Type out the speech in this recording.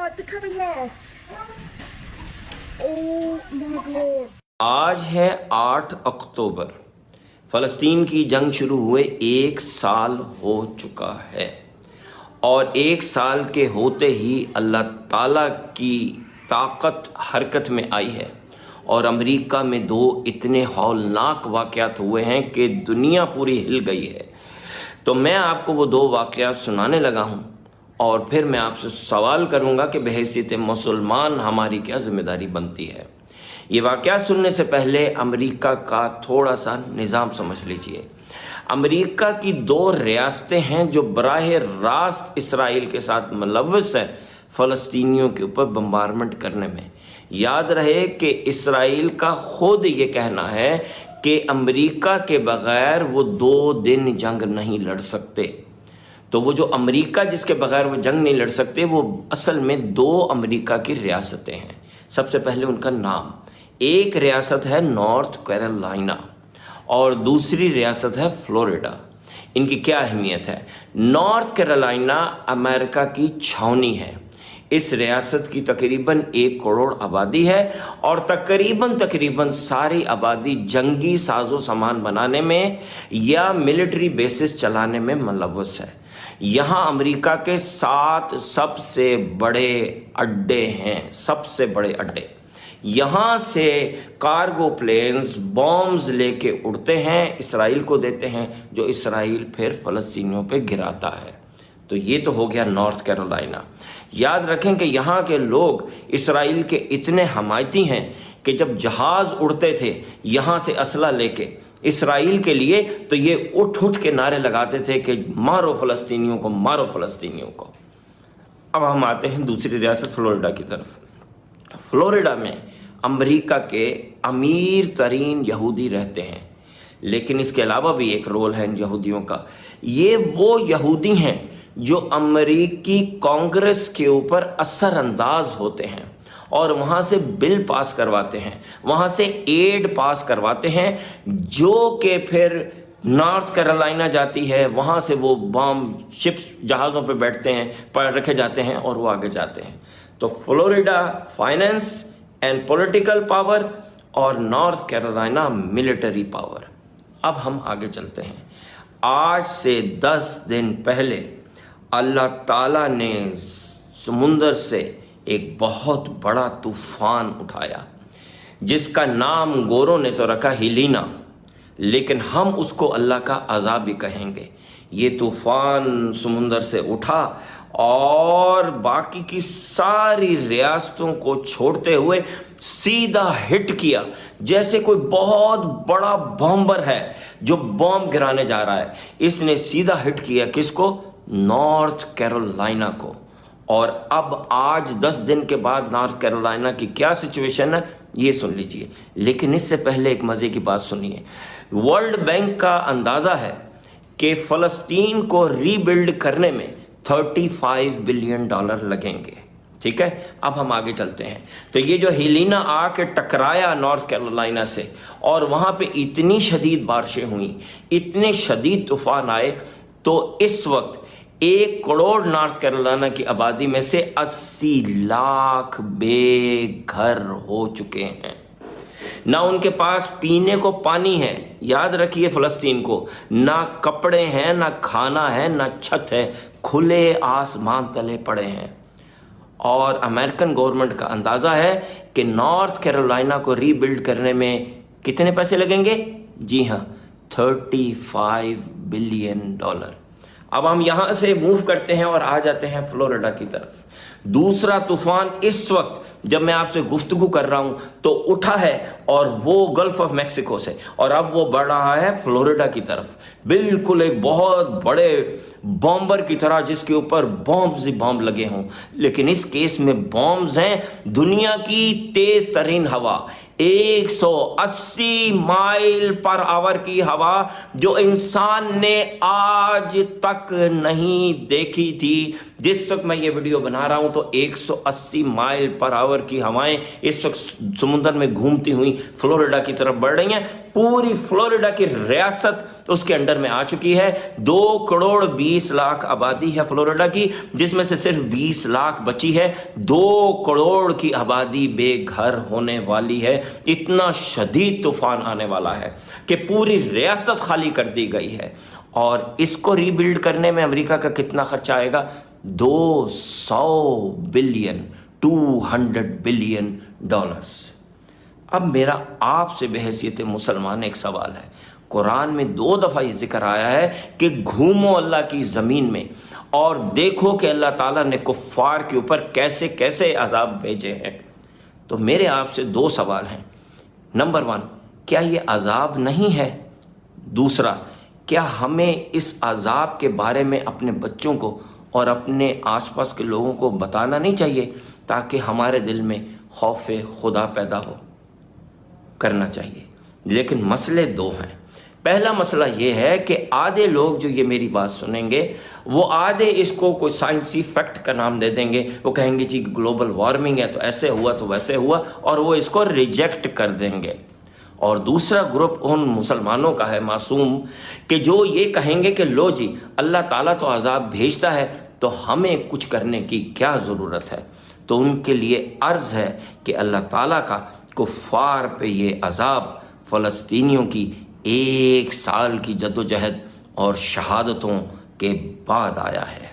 God, the coming loss. Oh my God. آج ہے 8 اکتوبر. فلسطین کی جنگ شروع ہوئے 1 سال ہو چکا ہے، اور 1 سال کے ہوتے ہی اللہ تعالیٰ کی طاقت حرکت میں آئی ہے، اور امریکہ میں 2 اتنے ہولناک واقعات ہوئے ہیں کہ دنیا پوری ہل گئی ہے. تو میں آپ کو وہ 2 واقعات سنانے لگا ہوں، اور پھر میں آپ سے سوال کروں گا کہ بحیثیت مسلمان ہماری کیا ذمہ داری بنتی ہے. یہ واقعات سننے سے پہلے امریکہ کا تھوڑا سا نظام سمجھ لیجئے. امریکہ کی 2 ریاستیں ہیں جو براہ راست اسرائیل کے ساتھ ملوث ہیں فلسطینیوں کے اوپر بمبارمنٹ کرنے میں. یاد رہے کہ اسرائیل کا خود یہ کہنا ہے کہ امریکہ کے بغیر وہ 2 دن جنگ نہیں لڑ سکتے. تو وہ جو امریکہ جس کے بغیر وہ جنگ نہیں لڑ سکتے، وہ اصل میں 2 امریکہ کی ریاستیں ہیں. سب سے پہلے ان کا نام، ایک ریاست ہے نارتھ کیرولائنا اور دوسری ریاست ہے فلوریڈا. ان کی کیا اہمیت ہے؟ نارتھ کیرولائنا امریکہ کی چھاونی ہے. اس ریاست کی تقریباً 1 کروڑ آبادی ہے، اور تقریباً ساری آبادی جنگی ساز و سامان بنانے میں یا ملٹری بیسز چلانے میں ملوث ہے. یہاں امریکہ کے 7 سب سے بڑے اڈے ہیں، سب سے بڑے اڈے. یہاں سے کارگو پلینز بومز لے کے اڑتے ہیں، اسرائیل کو دیتے ہیں، جو اسرائیل پھر فلسطینیوں پہ گراتا ہے. تو یہ تو ہو گیا نارتھ کیرولائنا. یاد رکھیں کہ یہاں کے لوگ اسرائیل کے اتنے حمایتی ہیں کہ جب جہاز اڑتے تھے یہاں سے اسلحہ لے کے اسرائیل کے لیے، تو یہ اٹھ کے نعرے لگاتے تھے کہ مارو فلسطینیوں کو، مارو فلسطینیوں کو. اب ہم آتے ہیں دوسری ریاست فلوریڈا کی طرف. فلوریڈا میں امریکہ کے امیر ترین یہودی رہتے ہیں، لیکن اس کے علاوہ بھی ایک رول ہے ان یہودیوں کا. یہ وہ یہودی ہیں جو امریکی کانگریس کے اوپر اثر انداز ہوتے ہیں، اور وہاں سے بل پاس کرواتے ہیں، وہاں سے ایڈ پاس کرواتے ہیں، جو کہ پھر نارتھ کیرولائنا جاتی ہے. وہاں سے وہ بام شپس جہازوں پہ بیٹھتے ہیں، رکھے جاتے ہیں، اور وہ آگے جاتے ہیں. تو Florida finance and political power, اور نارتھ کیرولائنا ملٹری پاور. اب ہم آگے چلتے ہیں. آج سے 10 دن پہلے اللہ تعالیٰ نے سمندر سے ایک بہت بڑا طوفان اٹھایا، جس کا نام گوروں نے تو رکھا ہیلینا، لیکن ہم اس کو اللہ کا عذاب بھی کہیں گے. یہ طوفان سمندر سے اٹھا اور باقی کی ساری ریاستوں کو چھوڑتے ہوئے سیدھا ہٹ کیا، جیسے کوئی بہت بڑا بامبر ہے جو بم گرانے جا رہا ہے. اس نے سیدھا ہٹ کیا کس کو؟ نارتھ کیرولائنا کو. اور اب آج 10 دن کے بعد نارتھ کیرولائنا کی کیا سچویشن ہے یہ سن لیجئے. لیکن اس سے پہلے ایک مزے کی بات سنیے. ورلڈ بینک کا اندازہ ہے کہ فلسطین کو ری بلڈ کرنے میں $35 بلین لگیں گے. ٹھیک ہے، اب ہم آگے چلتے ہیں. تو یہ جو ہیلینا آ کے ٹکرایا نارتھ کیرولائنا سے، اور وہاں پہ اتنی شدید بارشیں ہوئیں، اتنے شدید طوفان آئے، تو اس وقت 1 کروڑ نارتھ کیرولائنا کی آبادی میں سے 80 لاکھ بے گھر ہو چکے ہیں. نہ ان کے پاس پینے کو پانی ہے، یاد رکھیے فلسطین کو، نہ کپڑے ہیں، نہ کھانا ہے، نہ چھت ہے، کھلے آسمان تلے پڑے ہیں. اور امریکن گورنمنٹ کا اندازہ ہے کہ نارتھ کیرولائنا کو ری بلڈ کرنے میں کتنے پیسے لگیں گے؟ جی ہاں، $35 بلین. اب ہم یہاں سے موو کرتے ہیں اور آ جاتے ہیں فلوریڈا کی طرف. دوسرا طوفان اس وقت جب میں آپ سے گفتگو کر رہا ہوں تو اٹھا ہے، اور وہ گلف آف میکسیکو سے، اور اب وہ بڑھ رہا ہے فلوریڈا کی طرف، بالکل ایک بہت بڑے بامبر کی طرح جس کے اوپر بامبز ہی بامب لگے ہوں. لیکن اس کیس میں بامبز ہیں دنیا کی تیز ترین ہوا، 180 مائل پر آور کی ہوا، جو انسان نے آج تک نہیں دیکھی تھی. جس وقت میں یہ ویڈیو بنا رہا ہوں تو 180 مائل پر آور کی ہوائیں اس وقت سمندر میں گھومتی ہوئی فلوریڈا کی طرف بڑھ رہی ہیں. پوری فلوریڈا کی ریاست اس کے انڈر میں آ چکی ہے. 2 کروڑ 20 لاکھ آبادی ہے فلوریڈا کی، جس میں سے صرف 20 لاکھ بچی ہے. 2 کروڑ کی آبادی بے گھر ہونے والی ہے. اتنا شدید طوفان آنے والا ہے کہ پوری ریاست خالی کر دی گئی ہے. اور اس کو ری بلڈ کرنے میں امریکہ کا کتنا خرچہ آئے گا؟ 200 بلین $200 اب میرا آپ سے بحیثیت مسلمان ایک سوال ہے. قرآن میں 2 دفعہ یہ ذکر آیا ہے کہ گھومو اللہ کی زمین میں اور دیکھو کہ اللہ تعالیٰ نے کفار کے اوپر کیسے کیسے عذاب بھیجے ہیں. تو میرے آپ سے 2 سوال ہیں. نمبر 1، کیا یہ عذاب نہیں ہے؟ دوسرا، کیا ہمیں اس عذاب کے بارے میں اپنے بچوں کو اور اپنے آس پاس کے لوگوں کو بتانا نہیں چاہیے تاکہ ہمارے دل میں خوف خدا پیدا ہو؟ کرنا چاہیے. لیکن مسئلے 2 ہیں. پہلا مسئلہ یہ ہے کہ آدھے لوگ جو یہ میری بات سنیں گے وہ آدھے اس کو کوئی سائنسی فیکٹ کا نام دے دیں گے. وہ کہیں گے جی گلوبل وارمنگ ہے تو ایسے ہوا تو ویسے ہوا، اور وہ اس کو ریجیکٹ کر دیں گے. اور دوسرا گروپ ان مسلمانوں کا ہے معصوم کہ جو یہ کہیں گے کہ لو جی اللہ تعالیٰ تو عذاب بھیجتا ہے تو ہمیں کچھ کرنے کی کیا ضرورت ہے. تو ان کے لیے عرض ہے کہ اللہ تعالیٰ کا کفار پہ یہ عذاب فلسطینیوں کی 1 سال کی جدوجہد اور شہادتوں کے بعد آیا ہے.